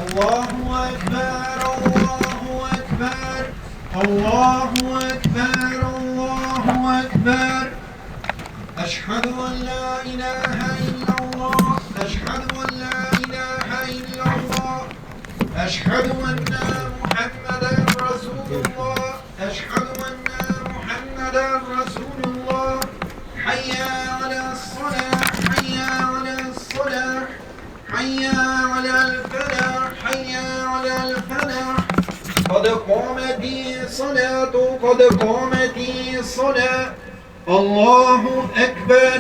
الله أكبر الله أكبر الله أكبر الله أكبر أشهد أن لا إله إلا الله أشهد أن لا إله إلا الله أشهد أن محمدا رسول الله أشهد أن محمدا رسول الله حي على الصلاة حي على الصلاة حي على الفلاح حي على الفلاح قد قامت الصلاة قد قامت الصلاة الله أكبر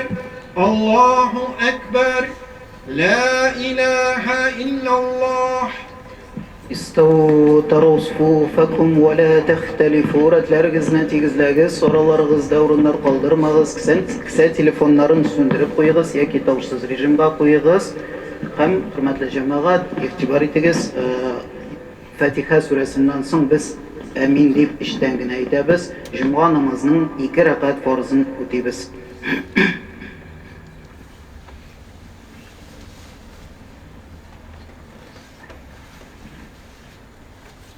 الله أكبر لا إله إلا الله. استووا تروا صفوفكم ولا تختلفوا. Rətləriniz tezləgiz, soralarınızda orunlar qaldırmağız. Kısa telefonların söndürüp qoyuğuz, yoki tavsiz rejimga qoyuğuz. Hem hürmetli cemaat, etibar etiniz. Fatiha suresinden soň biz amin deb ishdan gina aytamiz. Juma namozining 2 rakat farzini o'taymiz.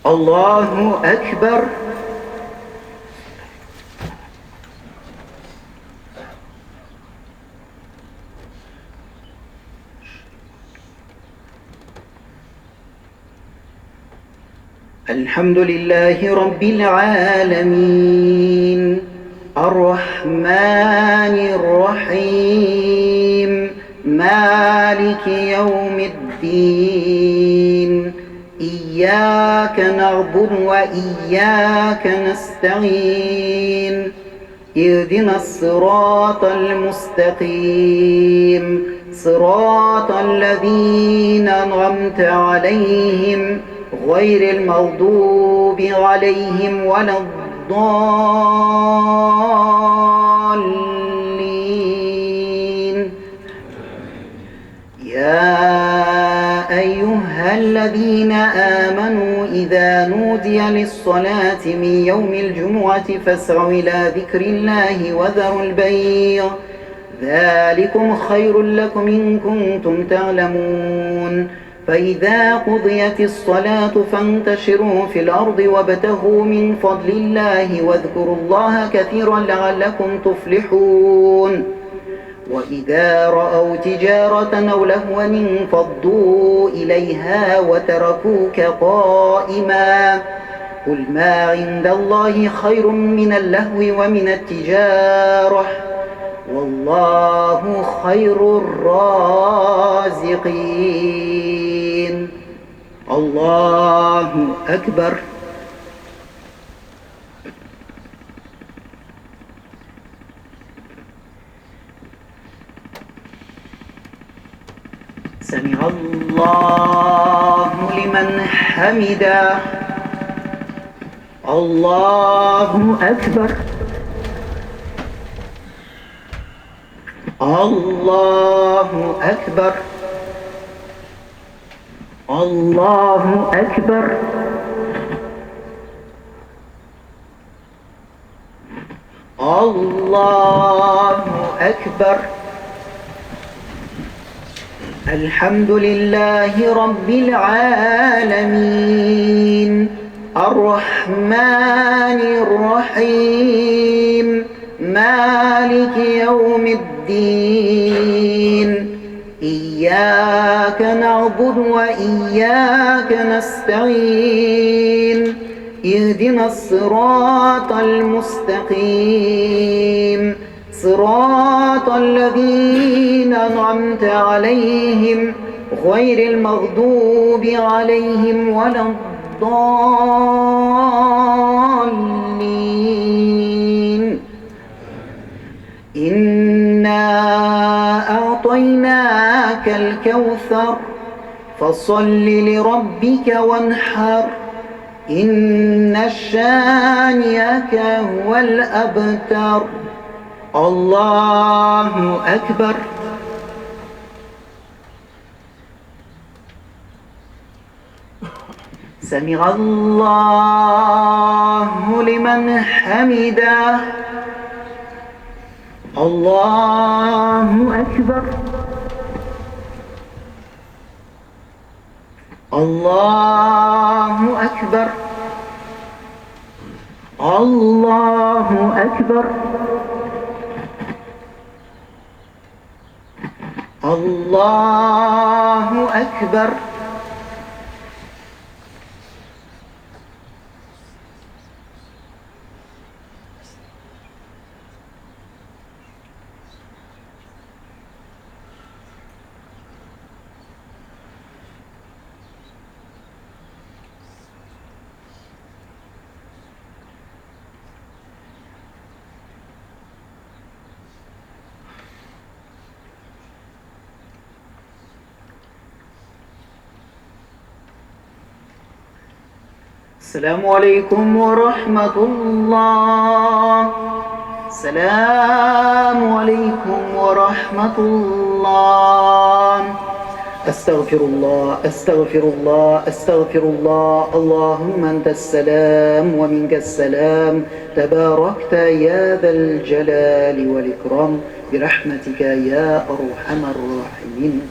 Allahu Ekber. الحمد لله رب العالمين الرحمن الرحيم مالك يوم الدين إياك نعبد وإياك نستعين اهدنا الصراط المستقيم صراط الذين أنعمت عليهم غير المغضوب عليهم ولا الضالين. يا أيها الذين آمنوا إذا نودي للصلاة من يوم الجمعة فاسعوا إلى ذكر الله وذروا البيع ذلكم خير لكم إن كنتم تعلمون. فإذا قضيت الصلاة فانتشروا في الأرض وابتغوا من فضل الله واذكروا الله كثيرا لعلكم تفلحون. وإذا رأوا تجارة أو لهوا انفضوا إليها وتركوك قائما قل ما عند الله خير من اللهو ومن التجارة والله خير الرازقين. الله أكبر. سمع الله لمن حمده. الله أكبر. الله أكبر. الله أكبر. الله أكبر. الحمد لله رب العالمين الرحمن الرحيم مالك يوم الدين إياك نعبد وإياك نستعين اهدنا الصراط المستقيم صراط الذين أنعمت عليهم غير المغضوب عليهم ولا الضالين. إنا أعطيناك الكوثر فصل لربك وانحر إن شانئك هو الأبتر. الله أكبر. سمع الله لمن حمده. الله أكبر. الله أكبر. الله أكبر. الله أكبر. السلام عليكم ورحمة الله. السلام عليكم ورحمة الله. أستغفر الله أستغفر الله أستغفر الله. اللهم أنت السلام ومنك السلام، تباركت يا ذا الجلال والإكرام برحمتك يا أرحم الراحمين.